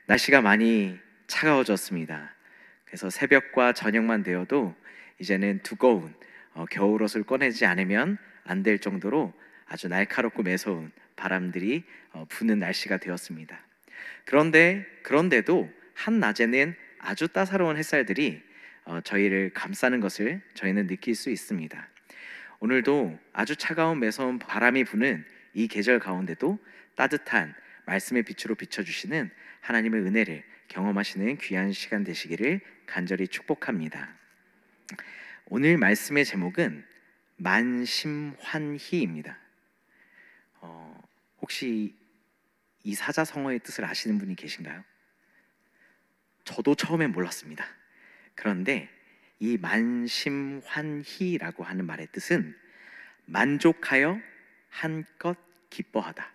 날씨가 많이 차가워졌습니다. 그래서 새벽과 저녁만 되어도 이제는 두꺼운 겨울옷을 꺼내지 않으면 안 될 정도로 아주 날카롭고 매서운 바람들이 부는 날씨가 되었습니다. 그런데도 한낮에는 아주 따사로운 햇살들이 저희를 감싸는 것을 저희는 느낄 수 있습니다. 오늘도 아주 차가운 매서운 바람이 부는 이 계절 가운데도 따뜻한 말씀의 빛으로 비춰주시는 하나님의 은혜를 경험하시는 귀한 시간 되시기를 간절히 축복합니다. 오늘 말씀의 제목은 만심환희입니다. 혹시 이 사자성어의 뜻을 아시는 분이 계신가요? 저도 처음엔 몰랐습니다. 그런데 이 만심환희라고 하는 말의 뜻은 만족하여 한껏 기뻐하다,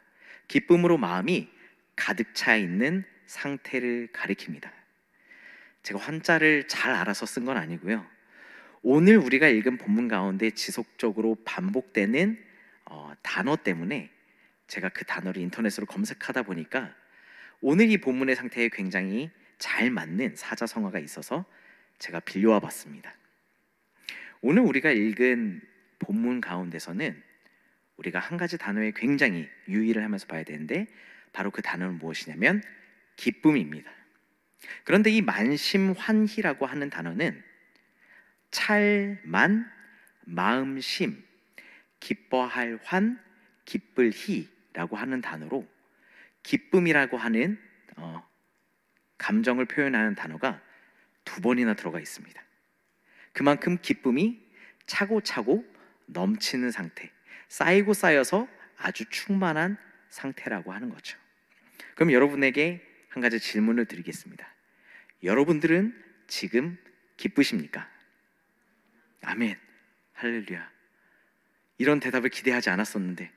기쁨으로 마음이 가득 차 있는 상태를 가리킵니다. 제가 한자를 잘 알아서 쓴 건 아니고요, 오늘 우리가 읽은 본문 가운데 지속적으로 반복되는 단어 때문에 제가 그 단어를 인터넷으로 검색하다 보니까 오늘 이 본문의 상태에 굉장히 잘 맞는 사자성어가 있어서 제가 빌려와 봤습니다. 오늘 우리가 읽은 본문 가운데서는 우리가 한 가지 단어에 굉장히 유의를 하면서 봐야 되는데, 바로 그 단어는 무엇이냐면 기쁨입니다. 그런데 이 만심환희라고 하는 단어는 찰만, 마음심, 기뻐할 환, 기쁠 희라고 하는 단어로 기쁨이라고 하는 감정을 표현하는 단어가 두 번이나 들어가 있습니다. 그만큼 기쁨이 차고차고 넘치는 상태, 쌓이고 쌓여서 아주 충만한 상태라고 하는 거죠. 그럼 여러분에게 한 가지 질문을 드리겠습니다. 여러분들은 지금 기쁘십니까? 아멘, 할렐루야. 이런 대답을 기대하지 않았었는데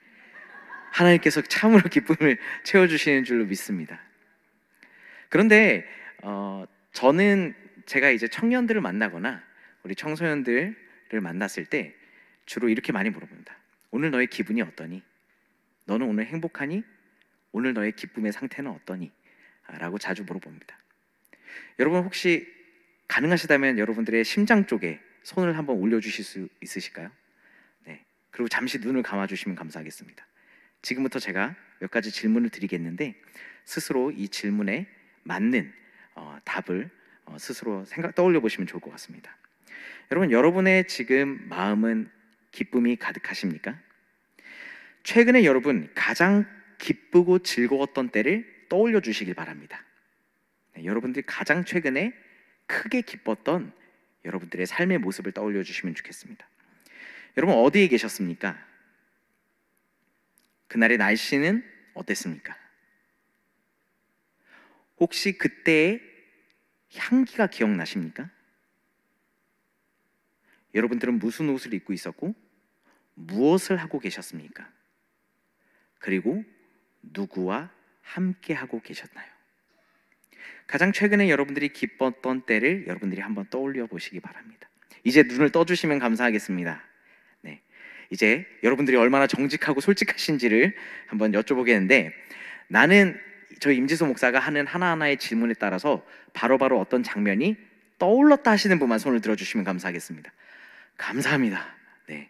하나님께서 참으로 기쁨을 채워주시는 줄로 믿습니다. 그런데 저는 제가 이제 청년들을 만나거나 우리 청소년들을 만났을 때 주로 이렇게 많이 물어봅니다. 오늘 너의 기분이 어떠니? 너는 오늘 행복하니? 오늘 너의 기쁨의 상태는 어떠니? 라고 자주 물어봅니다. 여러분, 혹시 가능하시다면 여러분들의 심장 쪽에 손을 한번 올려주실 수 있으실까요? 네. 그리고 잠시 눈을 감아주시면 감사하겠습니다. 지금부터 제가 몇 가지 질문을 드리겠는데 스스로 이 질문에 맞는 답을 스스로 떠올려 보시면 좋을 것 같습니다. 여러분의 지금 마음은 기쁨이 가득하십니까? 최근에 여러분 가장 기쁘고 즐거웠던 때를 떠올려 주시길 바랍니다. 네, 여러분들이 가장 최근에 크게 기뻤던 여러분들의 삶의 모습을 떠올려 주시면 좋겠습니다. 여러분, 어디에 계셨습니까? 그날의 날씨는 어땠습니까? 혹시 그때의 향기가 기억나십니까? 여러분들은 무슨 옷을 입고 있었고 무엇을 하고 계셨습니까? 그리고 누구와 함께 하고 계셨나요? 가장 최근에 여러분들이 기뻤던 때를 여러분들이 한번 떠올려 보시기 바랍니다. 이제 눈을 떠주시면 감사하겠습니다. 네, 이제 여러분들이 얼마나 정직하고 솔직하신지를 한번 여쭤보겠는데, 나는 저희 임지소 목사가 하는 하나하나의 질문에 따라서 바로바로 어떤 장면이 떠올랐다 하시는 분만 손을 들어주시면 감사하겠습니다. 감사합니다. 네.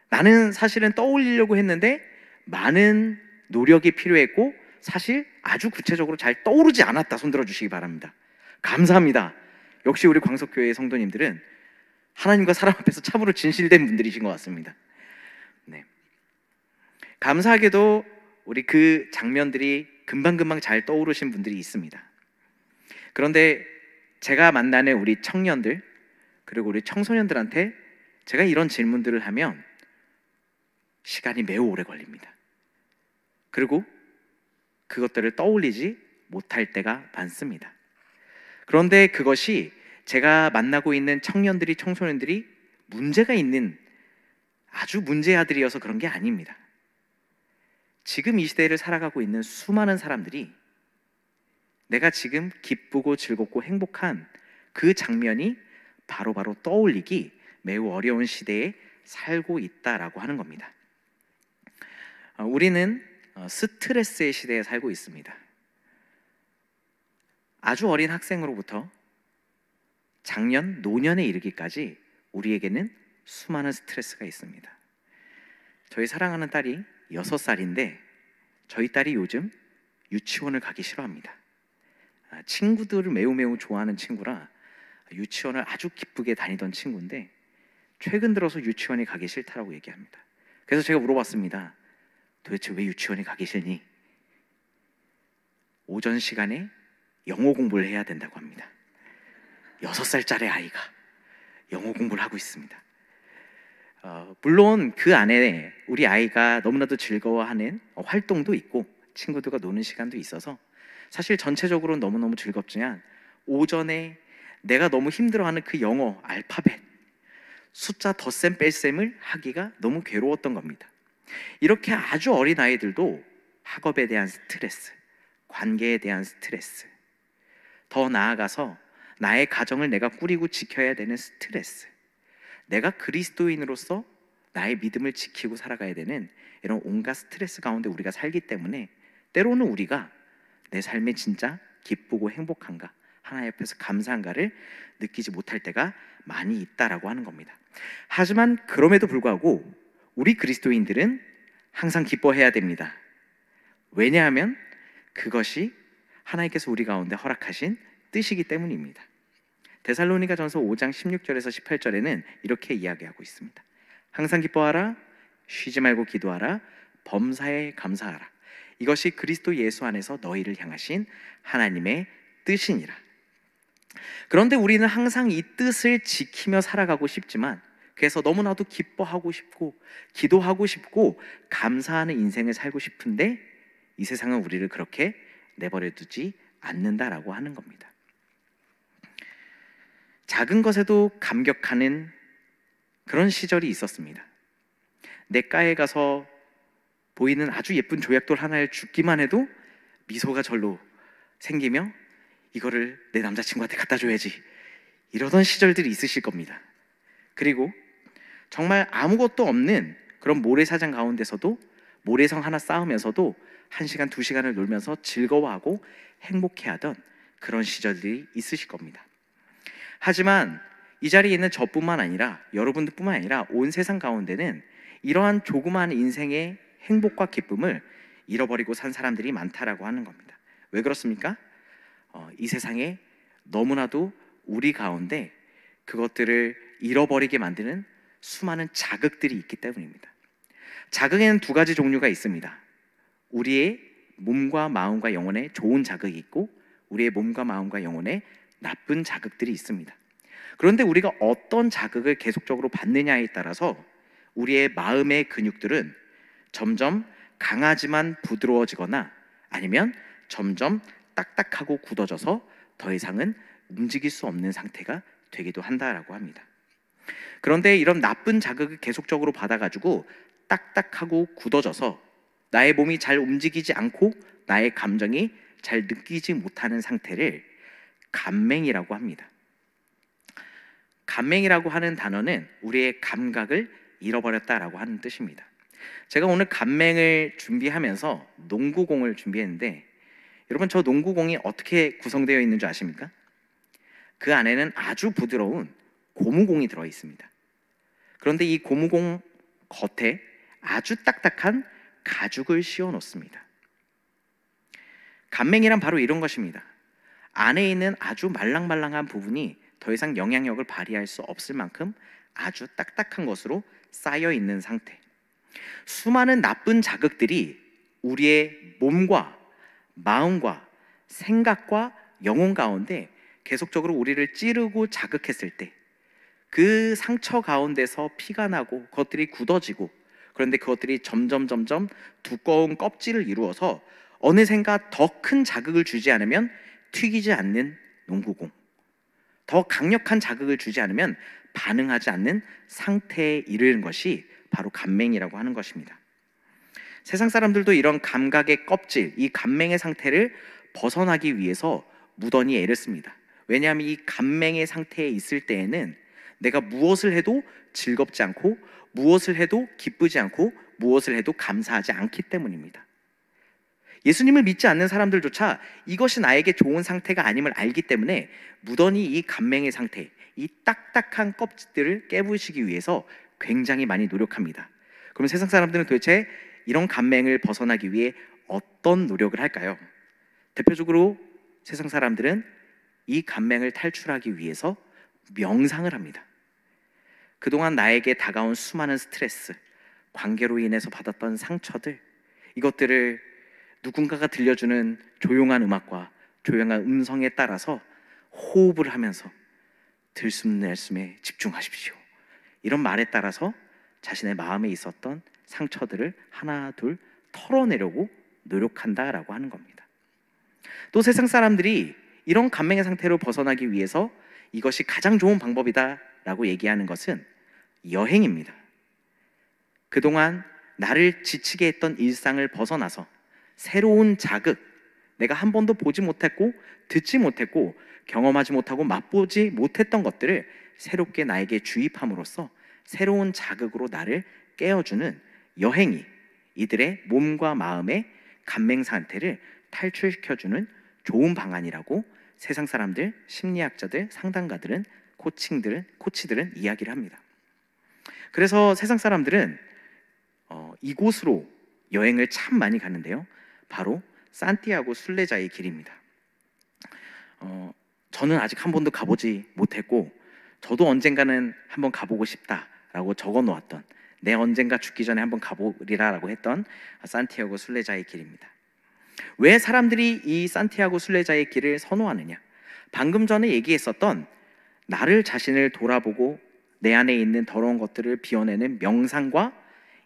나는 사실은 떠올리려고 했는데 많은 노력이 필요했고 사실 아주 구체적으로 잘 떠오르지 않았다. 손 들어주시기 바랍니다. 감사합니다. 역시 우리 광석교회의 성도님들은 하나님과 사람 앞에서 참으로 진실된 분들이신 것 같습니다. 네. 감사하게도 우리 그 장면들이 금방금방 잘 떠오르신 분들이 있습니다. 그런데 제가 만나는 우리 청년들 그리고 우리 청소년들한테 제가 이런 질문들을 하면 시간이 매우 오래 걸립니다. 그리고 그것들을 떠올리지 못할 때가 많습니다. 그런데 그것이 제가 만나고 있는 청년들이, 청소년들이 문제가 있는 아주 문제아들이어서 그런 게 아닙니다. 지금 이 시대를 살아가고 있는 수많은 사람들이 내가 지금 기쁘고 즐겁고 행복한 그 장면이 바로바로 떠올리기 매우 어려운 시대에 살고 있다라고 하는 겁니다. 우리는 스트레스의 시대에 살고 있습니다. 아주 어린 학생으로부터 작년 노년에 이르기까지 우리에게는 수많은 스트레스가 있습니다. 저희 사랑하는 딸이 6살인데 저희 딸이 요즘 유치원을 가기 싫어합니다. 친구들을 매우 좋아하는 친구라 유치원을 아주 기쁘게 다니던 친구인데 최근 들어서 유치원에 가기 싫다라고 얘기합니다. 그래서 제가 물어봤습니다. 도대체 왜 유치원에 가기 싫니? 오전 시간에 영어 공부를 해야 된다고 합니다. 6살짜리 아이가 영어 공부를 하고 있습니다. 물론 그 안에 우리 아이가 너무나도 즐거워하는 활동도 있고 친구들과 노는 시간도 있어서 사실 전체적으로는 너무너무 즐겁지만 오전에 내가 너무 힘들어하는 그 영어 알파벳 숫자 덧셈 뺄셈을 하기가 너무 괴로웠던 겁니다. 이렇게 아주 어린 아이들도 학업에 대한 스트레스, 관계에 대한 스트레스, 더 나아가서 나의 가정을 내가 꾸리고 지켜야 되는 스트레스, 내가 그리스도인으로서 나의 믿음을 지키고 살아가야 되는 이런 온갖 스트레스 가운데 우리가 살기 때문에 때로는 우리가 내 삶에 진짜 기쁘고 행복한가, 하나님 앞에서 감사한가를 느끼지 못할 때가 많이 있다라고 하는 겁니다. 하지만 그럼에도 불구하고 우리 그리스도인들은 항상 기뻐해야 됩니다. 왜냐하면 그것이 하나님께서 우리 가운데 허락하신 뜻이기 때문입니다. 데살로니가전서 5장 16절에서 18절에는 이렇게 이야기하고 있습니다. 항상 기뻐하라, 쉬지 말고 기도하라, 범사에 감사하라. 이것이 그리스도 예수 안에서 너희를 향하신 하나님의 뜻이니라. 그런데 우리는 항상 이 뜻을 지키며 살아가고 싶지만, 그래서 너무나도 기뻐하고 싶고 기도하고 싶고 감사하는 인생을 살고 싶은데 이 세상은 우리를 그렇게 내버려 두지 않는다라고 하는 겁니다. 작은 것에도 감격하는 그런 시절이 있었습니다. 내과에 가서 보이는 아주 예쁜 조약돌 하나를 줍기만 해도 미소가 절로 생기며 이거를 내 남자친구한테 갖다 줘야지, 이러던 시절들이 있으실 겁니다. 그리고 정말 아무것도 없는 그런 모래사장 가운데서도 모래성 하나 쌓으면서도 1시간, 2시간을 놀면서 즐거워하고 행복해하던 그런 시절들이 있으실 겁니다. 하지만 이 자리에 있는 저뿐만 아니라 여러분들뿐만 아니라 온 세상 가운데는 이러한 조그마한 인생의 행복과 기쁨을 잃어버리고 산 사람들이 많다라고 하는 겁니다. 왜 그렇습니까? 이 세상에 너무나도 우리 가운데 그것들을 잃어버리게 만드는 수많은 자극들이 있기 때문입니다. 자극에는 2가지 종류가 있습니다. 우리의 몸과 마음과 영혼에 좋은 자극이 있고 우리의 몸과 마음과 영혼에 나쁜 자극들이 있습니다. 그런데 우리가 어떤 자극을 계속적으로 받느냐에 따라서 우리의 마음의 근육들은 점점 강하지만 부드러워지거나 아니면 점점 딱딱하고 굳어져서 더 이상은 움직일 수 없는 상태가 되기도 한다라고 합니다. 그런데 이런 나쁜 자극을 계속적으로 받아가지고 딱딱하고 굳어져서 나의 몸이 잘 움직이지 않고 나의 감정이 잘 느끼지 못하는 상태를 감맹이라고 합니다. 감맹이라고 하는 단어는 우리의 감각을 잃어버렸다라고 하는 뜻입니다. 제가 오늘 감맹을 준비하면서 농구공을 준비했는데 여러분, 저 농구공이 어떻게 구성되어 있는 줄 아십니까? 그 안에는 아주 부드러운 고무공이 들어 있습니다. 그런데 이 고무공 겉에 아주 딱딱한 가죽을 씌워 놓습니다. 감맹이란 바로 이런 것입니다. 안에 있는 아주 말랑말랑한 부분이 더 이상 영향력을 발휘할 수 없을 만큼 아주 딱딱한 것으로 쌓여 있는 상태. 수많은 나쁜 자극들이 우리의 몸과 마음과 생각과 영혼 가운데 계속적으로 우리를 찌르고 자극했을 때 그 상처 가운데서 피가 나고 그것들이 굳어지고, 그런데 그것들이 점점 두꺼운 껍질을 이루어서 어느샌가 더 큰 자극을 주지 않으면 튀기지 않는 농구공, 더 강력한 자극을 주지 않으면 반응하지 않는 상태에 이르는 것이 바로 감맹이라고 하는 것입니다. 세상 사람들도 이런 감각의 껍질, 이 감맹의 상태를 벗어나기 위해서 무던히 애를 씁니다. 왜냐하면 이 감맹의 상태에 있을 때에는 내가 무엇을 해도 즐겁지 않고 무엇을 해도 기쁘지 않고 무엇을 해도 감사하지 않기 때문입니다. 예수님을 믿지 않는 사람들조차 이것이 나에게 좋은 상태가 아님을 알기 때문에 무던히 이 감맹의 상태, 이 딱딱한 껍질들을 깨부시기 위해서 굉장히 많이 노력합니다. 그럼 세상 사람들은 도대체 이런 감맹을 벗어나기 위해 어떤 노력을 할까요? 대표적으로 세상 사람들은 이 감맹을 탈출하기 위해서 명상을 합니다. 그동안 나에게 다가온 수많은 스트레스, 관계로 인해서 받았던 상처들, 이것들을 누군가가 들려주는 조용한 음악과 조용한 음성에 따라서 호흡을 하면서 들숨날숨에 집중하십시오. 이런 말에 따라서 자신의 마음에 있었던 상처들을 하나 둘 털어내려고 노력한다라고 하는 겁니다. 또 세상 사람들이 이런 감맹의 상태로 벗어나기 위해서 이것이 가장 좋은 방법이다라고 얘기하는 것은 여행입니다. 그동안 나를 지치게 했던 일상을 벗어나서 새로운 자극, 내가 한 번도 보지 못했고 듣지 못했고 경험하지 못하고 맛보지 못했던 것들을 새롭게 나에게 주입함으로써 새로운 자극으로 나를 깨워주는 여행이 이들의 몸과 마음의 감맹 상태를 탈출시켜주는 좋은 방안이라고 세상 사람들, 심리학자들, 상담가들은, 코치들은 이야기를 합니다. 그래서 세상 사람들은 이곳으로 여행을 참 많이 가는데요, 바로 산티아고 순례자의 길입니다. 저는 아직 한 번도 가보지 못했고 저도 언젠가는 한번 가보고 싶다라고 적어놓았던, 내 언젠가 죽기 전에 한번 가보리라라고 했던 산티아고 순례자의 길입니다. 왜 사람들이 이 산티아고 순례자의 길을 선호하느냐? 방금 전에 얘기했었던 나를 자신을 돌아보고 내 안에 있는 더러운 것들을 비워내는 명상과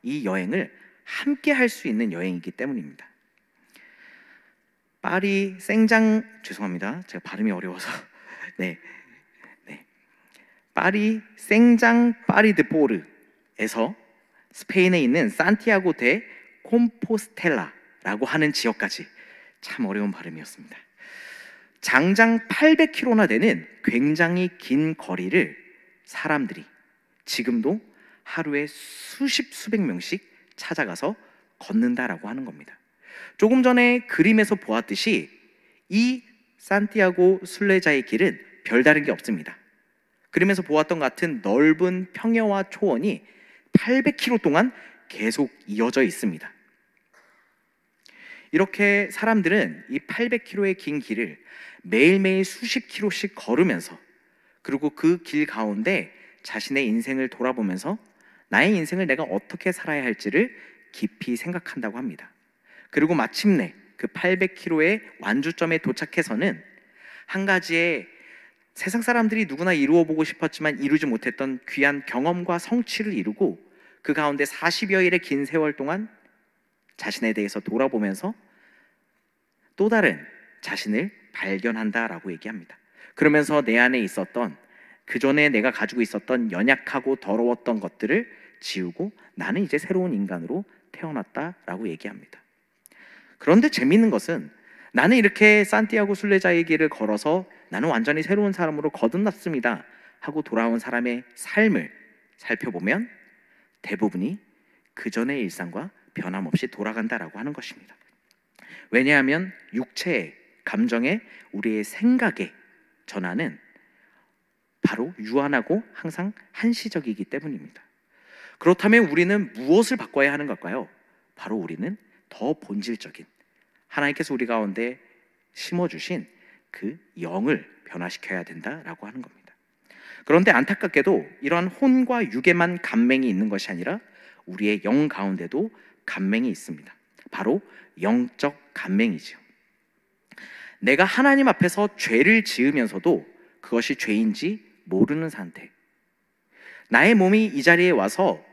이 여행을 함께 할 수 있는 여행이기 때문입니다. 죄송합니다. 제가 발음이 어려워서. 파리 생장 파리드포르에서 스페인에 있는 산티아고 데 콤포스텔라라고 하는 지역까지, 참 어려운 발음이었습니다. 장장 800km나 되는 굉장히 긴 거리를 사람들이 지금도 하루에 수백 명씩 찾아가서 걷는다라고 하는 겁니다. 조금 전에 그림에서 보았듯이 이 산티아고 순례자의 길은 별다른 게 없습니다. 그림에서 보았던 같은 넓은 평야와 초원이 800km 동안 계속 이어져 있습니다. 이렇게 사람들은 이 800km의 긴 길을 매일매일 수십 킬로씩 걸으면서, 그리고 그 길 가운데 자신의 인생을 돌아보면서 나의 인생을 내가 어떻게 살아야 할지를 깊이 생각한다고 합니다. 그리고 마침내 그 800km의 완주점에 도착해서는 한 가지의 세상 사람들이 누구나 이루어보고 싶었지만 이루지 못했던 귀한 경험과 성취를 이루고, 그 가운데 40여일의 긴 세월 동안 자신에 대해서 돌아보면서 또 다른 자신을 발견한다라고 얘기합니다. 그러면서 내 안에 있었던, 그전에 내가 가지고 있었던 연약하고 더러웠던 것들을 지우고 나는 이제 새로운 인간으로 태어났다라고 얘기합니다. 그런데 재미있는 것은 나는 이렇게 산티아고 순례자의 길을 걸어서 나는 완전히 새로운 사람으로 거듭났습니다 하고 돌아온 사람의 삶을 살펴보면 대부분이 그전의 일상과 변함없이 돌아간다라고 하는 것입니다. 왜냐하면 육체의, 감정의, 우리의 생각의 전환은 바로 유한하고 항상 한시적이기 때문입니다. 그렇다면 우리는 무엇을 바꿔야 하는 걸까요? 바로 우리는 더 본질적인, 하나님께서 우리 가운데 심어주신 그 영을 변화시켜야 된다라고 하는 겁니다. 그런데 안타깝게도 이러한 혼과 육에만 감맹이 있는 것이 아니라 우리의 영 가운데도 감맹이 있습니다. 바로 영적 감맹이죠. 내가 하나님 앞에서 죄를 지으면서도 그것이 죄인지 모르는 상태, 나의 몸이 이 자리에 와서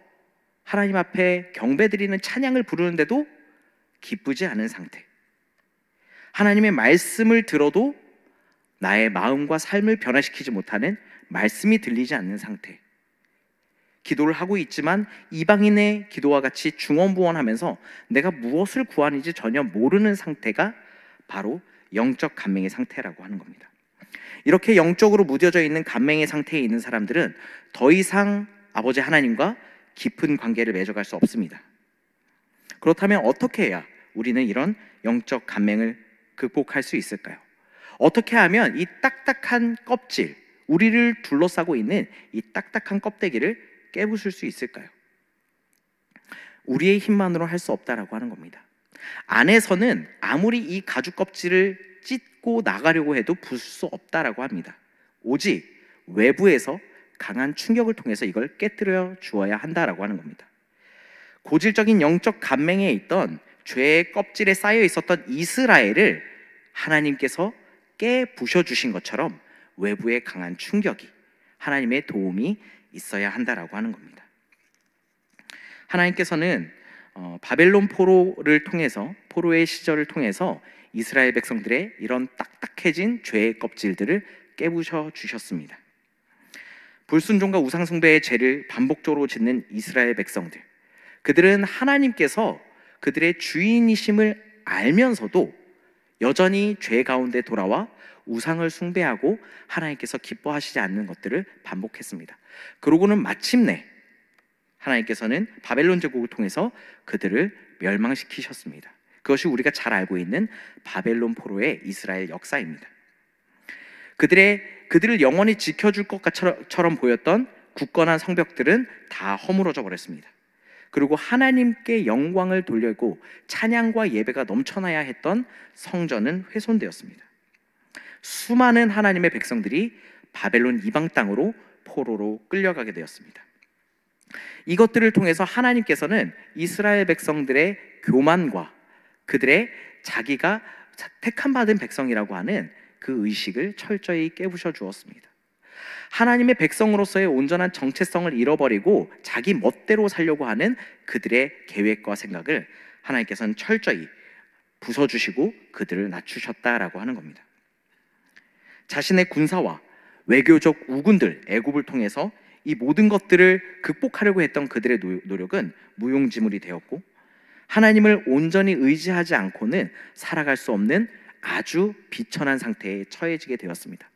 하나님 앞에 경배드리는 찬양을 부르는데도 기쁘지 않은 상태, 하나님의 말씀을 들어도 나의 마음과 삶을 변화시키지 못하는, 말씀이 들리지 않는 상태, 기도를 하고 있지만 이방인의 기도와 같이 중언부언하면서 내가 무엇을 구하는지 전혀 모르는 상태가 바로 영적 감맹의 상태라고 하는 겁니다. 이렇게 영적으로 무뎌져 있는 감맹의 상태에 있는 사람들은 더 이상 아버지 하나님과 깊은 관계를 맺어갈 수 없습니다. 그렇다면 어떻게 해야 우리는 이런 영적 감맹을 극복할 수 있을까요? 어떻게 하면 이 딱딱한 껍질, 우리를 둘러싸고 있는 이 딱딱한 껍데기를 깨부술 수 있을까요? 우리의 힘만으로 할 수 없다라고 하는 겁니다. 안에서는 아무리 이 가죽 껍질을 찢고 나가려고 해도 부술 수 없다라고 합니다. 오직 외부에서 강한 충격을 통해서 이걸 깨뜨려 주어야 한다라고 하는 겁니다. 고질적인 영적 감맹에 있던 죄의 껍질에 쌓여 있었던 이스라엘을 하나님께서 깨부셔 주신 것처럼 외부의 강한 충격이, 하나님의 도움이 있어야 한다라고 하는 겁니다. 하나님께서는 바벨론 포로를 통해서, 포로의 시절을 통해서 이스라엘 백성들의 이런 딱딱해진 죄의 껍질들을 깨부셔 주셨습니다. 불순종과 우상숭배의 죄를 반복적으로 짓는 이스라엘 백성들, 그들은 하나님께서 그들의 주인이심을 알면서도 여전히 죄 가운데 돌아와 우상을 숭배하고 하나님께서 기뻐하시지 않는 것들을 반복했습니다. 그러고는 마침내 하나님께서는 바벨론 제국을 통해서 그들을 멸망시키셨습니다. 그것이 우리가 잘 알고 있는 바벨론 포로의 이스라엘 역사입니다. 그들을 영원히 지켜줄 것처럼 보였던 굳건한 성벽들은 다 허물어져 버렸습니다. 그리고 하나님께 영광을 돌리고 찬양과 예배가 넘쳐나야 했던 성전은 훼손되었습니다. 수많은 하나님의 백성들이 바벨론 이방 땅으로 포로로 끌려가게 되었습니다. 이것들을 통해서 하나님께서는 이스라엘 백성들의 교만과 그들의 자기가 택함 받은 백성이라고 하는 그 의식을 철저히 깨부셔 주었습니다. 하나님의 백성으로서의 온전한 정체성을 잃어버리고 자기 멋대로 살려고 하는 그들의 계획과 생각을 하나님께서는 철저히 부숴주시고 그들을 낮추셨다라고 하는 겁니다. 자신의 군사와 외교적 우군들, 애굽을 통해서 이 모든 것들을 극복하려고 했던 그들의 노력은 무용지물이 되었고, 하나님을 온전히 의지하지 않고는 살아갈 수 없는 아주 비천한 상태에 처해지게 되었습니다.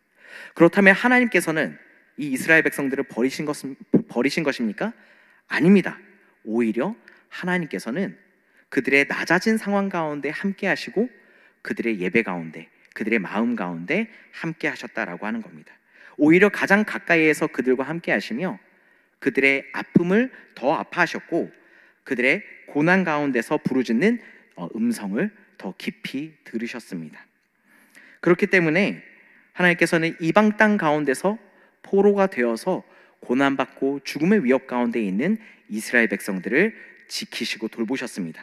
그렇다면 하나님께서는 이 이스라엘 백성들을 버리신 것입니까? 아닙니다. 오히려 하나님께서는 그들의 낮아진 상황 가운데 함께 하시고 그들의 예배 가운데, 그들의 마음 가운데 함께 하셨다라고 하는 겁니다. 오히려 가장 가까이에서 그들과 함께 하시며 그들의 아픔을 더 아파하셨고 그들의 고난 가운데서 부르짖는 음성을 더 깊이 들으셨습니다. 그렇기 때문에 하나님께서는 이방 땅 가운데서 포로가 되어서 고난받고 죽음의 위협 가운데 있는 이스라엘 백성들을 지키시고 돌보셨습니다.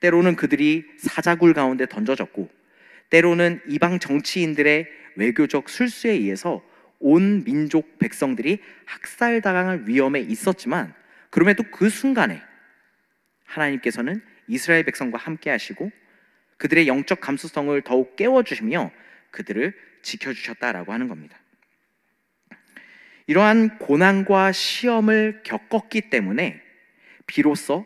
때로는 그들이 사자굴 가운데 던져졌고, 때로는 이방 정치인들의 외교적 술수에 의해서 온 민족 백성들이 학살당할 위험에 있었지만, 그럼에도 그 순간에 하나님께서는 이스라엘 백성과 함께 하시고 그들의 영적 감수성을 더욱 깨워주시며 그들을 지켜주셨다라고 하는 겁니다. 이러한 고난과 시험을 겪었기 때문에 비로소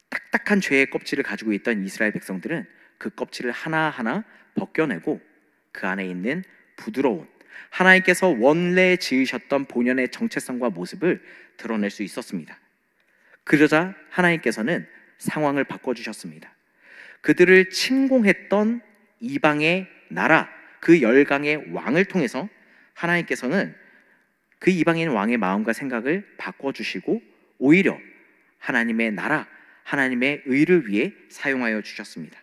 딱딱한 죄의 껍질을 가지고 있던 이스라엘 백성들은 그 껍질을 하나하나 벗겨내고 그 안에 있는 부드러운, 하나님께서 원래 지으셨던 본연의 정체성과 모습을 드러낼 수 있었습니다. 그러자 하나님께서는 상황을 바꿔주셨습니다. 그들을 침공했던 이방의 나라, 그 열강의 왕을 통해서 하나님께서는 그 이방인 왕의 마음과 생각을 바꿔주시고 오히려 하나님의 나라, 하나님의 의를 위해 사용하여 주셨습니다.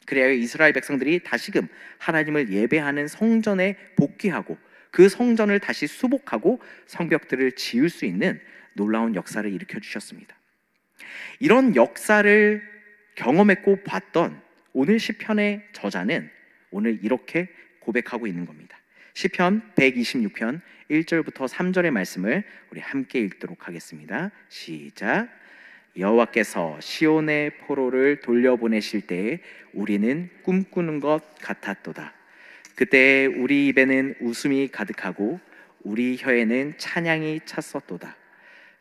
그래야 이스라엘 백성들이 다시금 하나님을 예배하는 성전에 복귀하고 그 성전을 다시 수복하고 성벽들을 지을 수 있는 놀라운 역사를 일으켜 주셨습니다. 이런 역사를 경험했고 봤던 오늘 시편의 저자는 오늘 이렇게 고백하고 있는 겁니다. 시편 126편 1절부터 3절의 말씀을 우리 함께 읽도록 하겠습니다. 시작. 여호와께서 시온의 포로를 돌려보내실 때에 우리는 꿈꾸는 것 같았도다. 그때 우리 입에는 웃음이 가득하고 우리 혀에는 찬양이 찼었도다.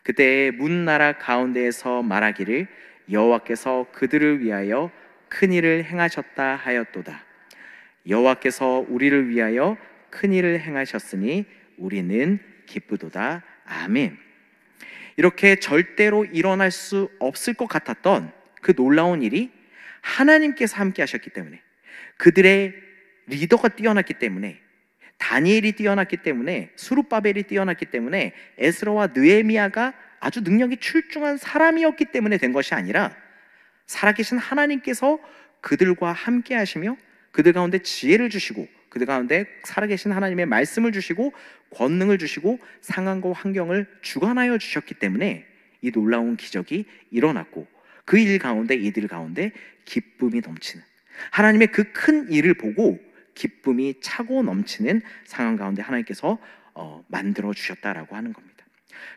그때 문 나라 가운데에서 말하기를 여호와께서 그들을 위하여 큰 일을 행하셨다 하였도다. 여호와께서 우리를 위하여 큰 일을 행하셨으니 우리는 기쁘도다. 아멘. 이렇게 절대로 일어날 수 없을 것 같았던 그 놀라운 일이 하나님께서 함께 하셨기 때문에, 그들의 리더가 뛰어났기 때문에, 다니엘이 뛰어났기 때문에, 수룹바벨이 뛰어났기 때문에, 에스라와 느헤미야가 아주 능력이 출중한 사람이었기 때문에 된 것이 아니라 살아계신 하나님께서 그들과 함께 하시며 그들 가운데 지혜를 주시고 그들 가운데 살아계신 하나님의 말씀을 주시고 권능을 주시고 상황과 환경을 주관하여 주셨기 때문에 이 놀라운 기적이 일어났고, 그 일 가운데, 이들 가운데 기쁨이 넘치는, 하나님의 그 큰 일을 보고 기쁨이 차고 넘치는 상황 가운데 하나님께서 만들어 주셨다라고 하는 겁니다.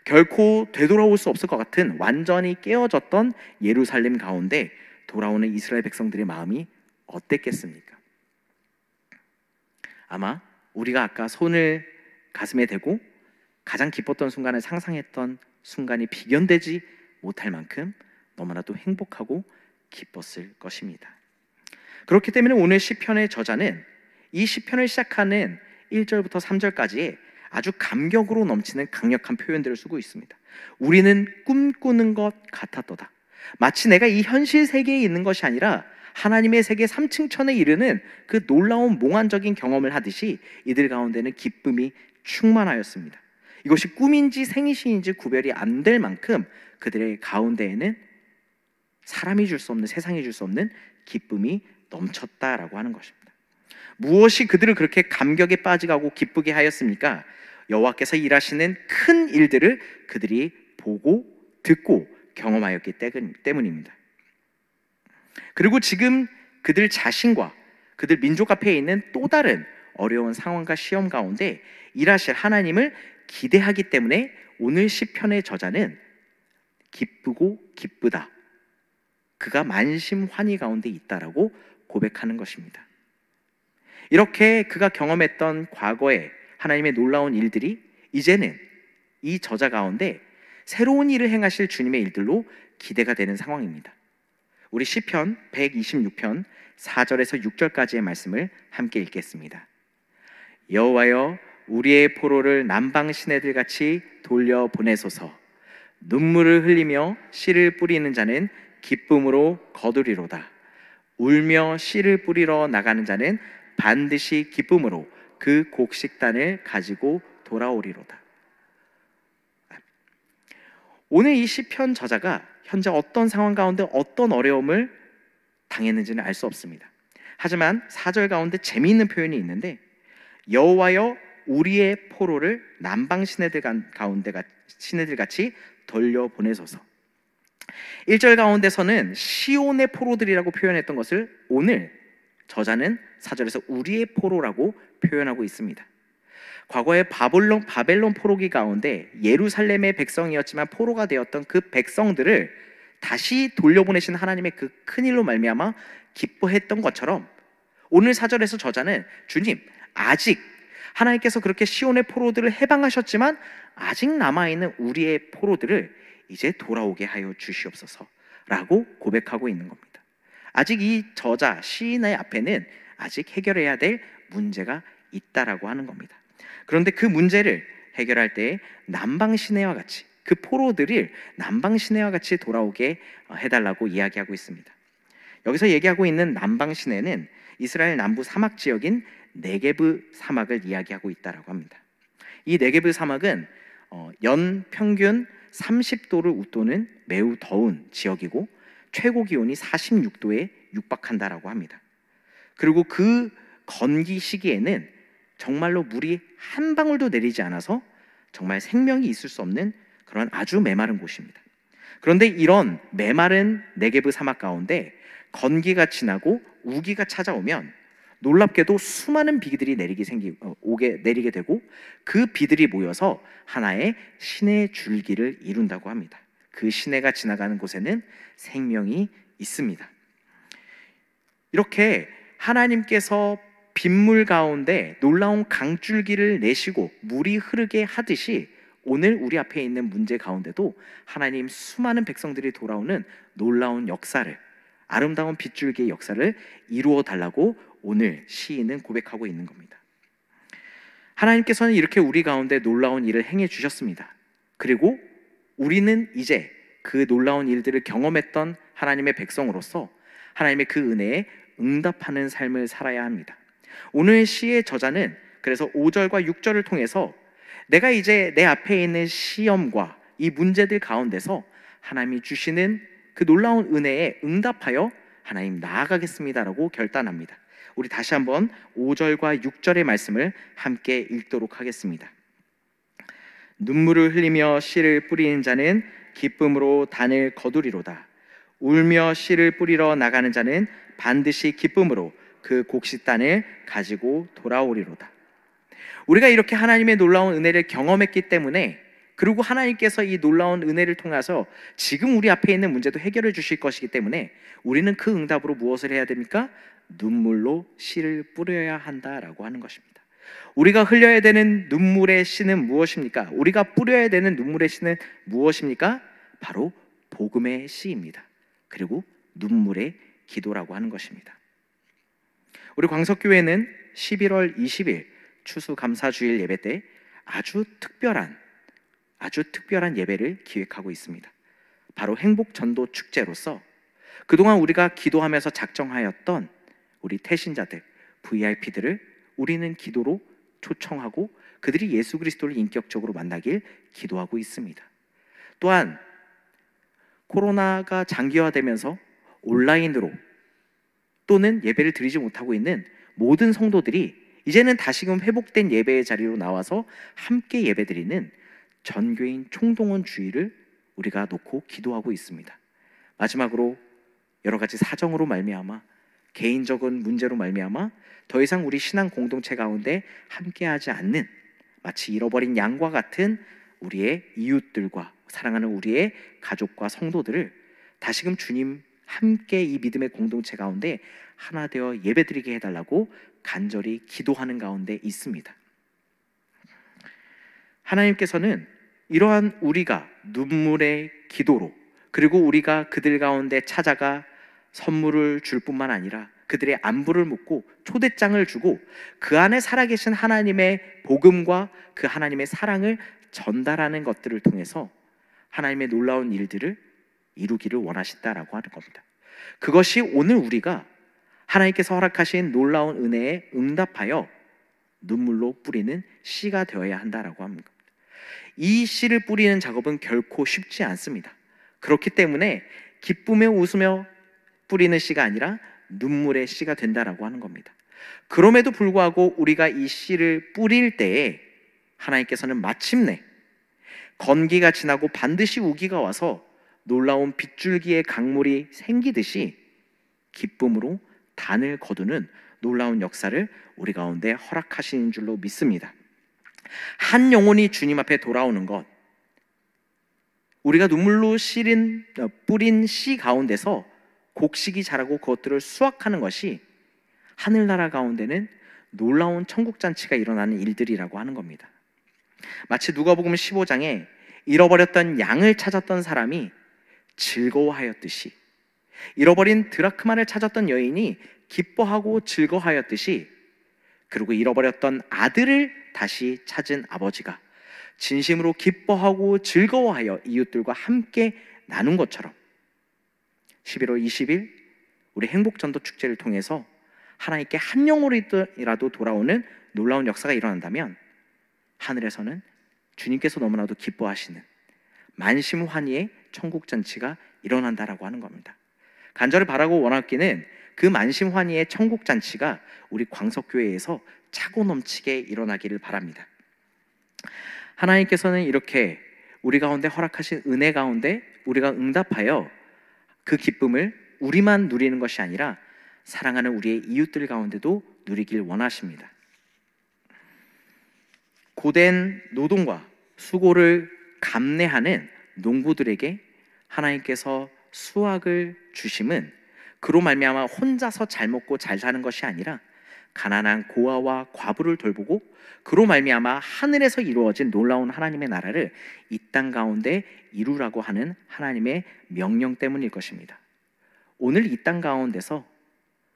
결코 되돌아올 수 없을 것 같은 완전히 깨어졌던 예루살렘 가운데 돌아오는 이스라엘 백성들의 마음이 어땠겠습니까? 아마 우리가 아까 손을 가슴에 대고 가장 기뻤던 순간을 상상했던 순간이 비견되지 못할 만큼 너무나도 행복하고 기뻤을 것입니다. 그렇기 때문에 오늘 시편의 저자는 이 시편을 시작하는 1절부터 3절까지의 아주 감격으로 넘치는 강력한 표현들을 쓰고 있습니다. 우리는 꿈꾸는 것 같았도다. 마치 내가 이 현실 세계에 있는 것이 아니라 하나님의 세계 3층 천에 이르는 그 놀라운 몽환적인 경험을 하듯이 이들 가운데는 기쁨이 충만하였습니다. 이것이 꿈인지 생시인지 구별이 안 될 만큼 그들의 가운데에는 사람이 줄 수 없는, 세상이 줄 수 없는 기쁨이 넘쳤다라고 하는 것입니다. 무엇이 그들을 그렇게 감격에 빠지고 기쁘게 하였습니까? 여호와께서 일하시는 큰 일들을 그들이 보고 듣고 경험하였기 때문입니다. 그리고 지금 그들 자신과 그들 민족 앞에 있는 또 다른 어려운 상황과 시험 가운데 일하실 하나님을 기대하기 때문에 오늘 시편의 저자는 기쁘고 기쁘다, 그가 만심환희 가운데 있다라고 고백하는 것입니다. 이렇게 그가 경험했던 과거의 하나님의 놀라운 일들이 이제는 이 저자 가운데 새로운 일을 행하실 주님의 일들로 기대가 되는 상황입니다. 우리 시편 126편 4절에서 6절까지의 말씀을 함께 읽겠습니다. 여호와여, 우리의 포로를 남방 시내들 같이 돌려보내소서. 눈물을 흘리며 씨를 뿌리는 자는 기쁨으로 거두리로다. 울며 씨를 뿌리러 나가는 자는 반드시 기쁨으로 그 곡식단을 가지고 돌아오리로다. 오늘 이 시편 저자가 현재 어떤 상황 가운데 어떤 어려움을 당했는지는 알 수 없습니다. 하지만 4절 가운데 재미있는 표현이 있는데, 여호와여, 우리의 포로를 남방 시내들 가운데 시내들 같이 돌려보내소서. 1절 가운데서는 시온의 포로들이라고 표현했던 것을 오늘 저자는 4절에서 우리의 포로라고 표현하고 있습니다. 과거의 바벨론 포로기 가운데 예루살렘의 백성이었지만 포로가 되었던 그 백성들을 다시 돌려보내신 하나님의 그 큰일로 말미암아 기뻐했던 것처럼 오늘 4절에서 저자는 주님, 아직 하나님께서 그렇게 시온의 포로들을 해방하셨지만 아직 남아있는 우리의 포로들을 이제 돌아오게 하여 주시옵소서라고 고백하고 있는 겁니다. 아직 이 저자, 시인의 앞에는 아직 해결해야 될 문제가 있다라고 하는 겁니다. 그런데 그 문제를 해결할 때 남방 시내와 같이, 그 포로들을 남방 시내와 같이 돌아오게 해달라고 이야기하고 있습니다. 여기서 얘기하고 있는 남방 시내는 이스라엘 남부 사막 지역인 네게브 사막을 이야기하고 있다라고 합니다. 이 네게브 사막은 연 평균 30도를 웃도는 매우 더운 지역이고 최고 기온이 46도에 육박한다라고 합니다. 그리고 그 건기 시기에는 정말로 물이 한 방울도 내리지 않아서 정말 생명이 있을 수 없는 그런 아주 메마른 곳입니다. 그런데 이런 메마른 네게브 사막 가운데 건기가 지나고 우기가 찾아오면 놀랍게도 수많은 비들이 내리게 되고 그 비들이 모여서 하나의 시내 줄기를 이룬다고 합니다. 그 시내가 지나가는 곳에는 생명이 있습니다. 이렇게 하나님께서 빗물 가운데 놀라운 강줄기를 내시고 물이 흐르게 하듯이 오늘 우리 앞에 있는 문제 가운데도 하나님 수많은 백성들이 돌아오는 놀라운 역사를, 아름다운 빗줄기의 역사를 이루어 달라고 오늘 시인은 고백하고 있는 겁니다. 하나님께서는 이렇게 우리 가운데 놀라운 일을 행해 주셨습니다. 그리고 우리는 이제 그 놀라운 일들을 경험했던 하나님의 백성으로서 하나님의 그 은혜에 응답하는 삶을 살아야 합니다. 오늘 시의 저자는 그래서 5절과 6절을 통해서 내가 이제 내 앞에 있는 시험과 이 문제들 가운데서 하나님이 주시는 그 놀라운 은혜에 응답하여 하나님 나아가겠습니다라고 결단합니다. 우리 다시 한번 5절과 6절의 말씀을 함께 읽도록 하겠습니다. 눈물을 흘리며 씨를 뿌리는 자는 기쁨으로 단을 거두리로다. 울며 씨를 뿌리러 나가는 자는 반드시 기쁨으로 그 곡식단을 가지고 돌아오리로다. 우리가 이렇게 하나님의 놀라운 은혜를 경험했기 때문에, 그리고 하나님께서 이 놀라운 은혜를 통해서 지금 우리 앞에 있는 문제도 해결해 주실 것이기 때문에 우리는 그 응답으로 무엇을 해야 됩니까? 눈물로 씨를 뿌려야 한다라고 하는 것입니다. 우리가 흘려야 되는 눈물의 씨는 무엇입니까? 우리가 뿌려야 되는 눈물의 씨는 무엇입니까? 바로 복음의 씨입니다. 그리고 눈물의 기도라고 하는 것입니다. 우리 광석교회는 11월 20일 추수감사주일 예배 때 아주 특별한 예배를 기획하고 있습니다. 바로 행복전도 축제로서 그동안 우리가 기도하면서 작정하였던 우리 태신자들, VIP들을 우리는 기도로 초청하고 그들이 예수 그리스도를 인격적으로 만나길 기도하고 있습니다. 또한 코로나가 장기화되면서 온라인으로 또는 예배를 드리지 못하고 있는 모든 성도들이 이제는 다시금 회복된 예배의 자리로 나와서 함께 예배드리는 전교인 총동원 주의를 우리가 놓고 기도하고 있습니다. 마지막으로 여러 가지 사정으로 말미암아, 개인적인 문제로 말미암아 더 이상 우리 신앙 공동체 가운데 함께하지 않는, 마치 잃어버린 양과 같은 우리의 이웃들과 사랑하는 우리의 가족과 성도들을 다시금 주님 함께 이 믿음의 공동체 가운데 하나 되어 예배드리게 해달라고 간절히 기도하는 가운데 있습니다. 하나님께서는 이러한 우리가 눈물의 기도로, 그리고 우리가 그들 가운데 찾아가 선물을 줄 뿐만 아니라 그들의 안부를 묻고 초대장을 주고 그 안에 살아계신 하나님의 복음과 그 하나님의 사랑을 전달하는 것들을 통해서 하나님의 놀라운 일들을 이루기를 원하신다라고 하는 겁니다. 그것이 오늘 우리가 하나님께서 허락하신 놀라운 은혜에 응답하여 눈물로 뿌리는 씨가 되어야 한다라고 합니다. 이 씨를 뿌리는 작업은 결코 쉽지 않습니다. 그렇기 때문에 기쁨에 웃으며 뿌리는 씨가 아니라 눈물의 씨가 된다라고 하는 겁니다. 그럼에도 불구하고 우리가 이 씨를 뿌릴 때에 하나님께서는 마침내 건기가 지나고 반드시 우기가 와서 놀라운 빗줄기의 강물이 생기듯이 기쁨으로 단을 거두는 놀라운 역사를 우리 가운데 허락하시는 줄로 믿습니다. 한 영혼이 주님 앞에 돌아오는 것, 우리가 눈물로 뿌린 씨 가운데서 곡식이 자라고 그것들을 수확하는 것이 하늘나라 가운데는 놀라운 천국잔치가 일어나는 일들이라고 하는 겁니다. 마치 누가복음 15장에 잃어버렸던 양을 찾았던 사람이 즐거워하였듯이, 잃어버린 드라크마를 찾았던 여인이 기뻐하고 즐거워하였듯이, 그리고 잃어버렸던 아들을 다시 찾은 아버지가 진심으로 기뻐하고 즐거워하여 이웃들과 함께 나눈 것처럼 11월 20일 우리 행복전도 축제를 통해서 하나님께 한 영혼이라도 돌아오는 놀라운 역사가 일어난다면 하늘에서는 주님께서 너무나도 기뻐하시는 만심환희의 천국잔치가 일어난다라고 하는 겁니다. 간절히 바라고 원하기는 그 만심환희의 천국잔치가 우리 광석교회에서 차고 넘치게 일어나기를 바랍니다. 하나님께서는 이렇게 우리 가운데 허락하신 은혜 가운데 우리가 응답하여 그 기쁨을 우리만 누리는 것이 아니라 사랑하는 우리의 이웃들 가운데도 누리길 원하십니다. 고된 노동과 수고를 감내하는 농부들에게 하나님께서 수확을 주심은 그로 말미암아 혼자서 잘 먹고 잘 사는 것이 아니라 가난한 고아와 과부를 돌보고 그로 말미암아 하늘에서 이루어진 놀라운 하나님의 나라를 이 땅 가운데 이루라고 하는 하나님의 명령 때문일 것입니다. 오늘 이 땅 가운데서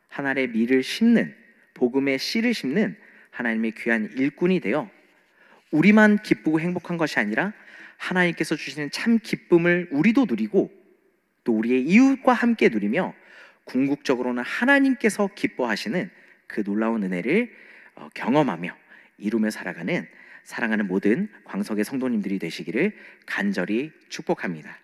하나님의 밀을 심는, 복음의 씨를 심는 하나님의 귀한 일꾼이 되어 우리만 기쁘고 행복한 것이 아니라 하나님께서 주시는 참 기쁨을 우리도 누리고 또 우리의 이웃과 함께 누리며 궁극적으로는 하나님께서 기뻐하시는 그 놀라운 은혜를 경험하며 이루며 살아가는 사랑하는 모든 광석의 성도님들이 되시기를 간절히 축복합니다.